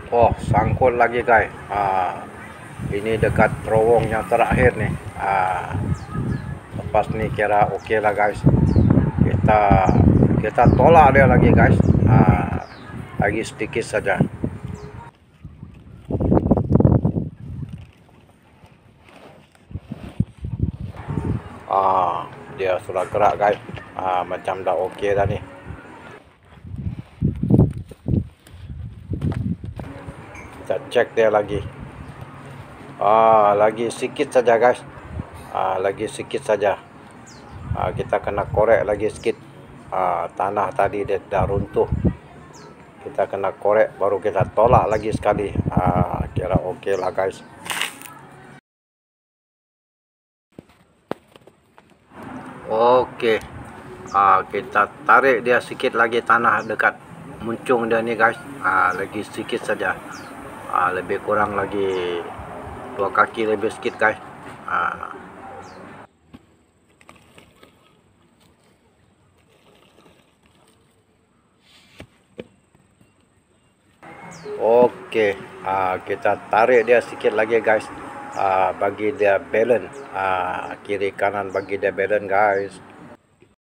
Oh, sangkut lagi guys. Ini dekat terowong yang terakhir nih. Lepas ni kira okey lah guys. Kita tolak dia lagi guys. Lagi sedikit saja. Dia sudah gerak guys. Macam dah okey dah ni. Kita cek dia lagi. Lagi sikit saja guys. Lagi sikit saja. Kita kena korek lagi sikit. Tanah tadi dia dah runtuh. Kita kena korek baru kita tolak lagi sekali. Kira okey lah guys. Okey. Kita tarik dia sikit lagi tanah dekat muncung dia ni guys. Lagi sikit saja. Lebih kurang lagi 2 kaki lebih sikit guys. Okey, kita tarik dia sikit lagi guys. Bagi dia balance. Kiri kanan bagi dia balance guys.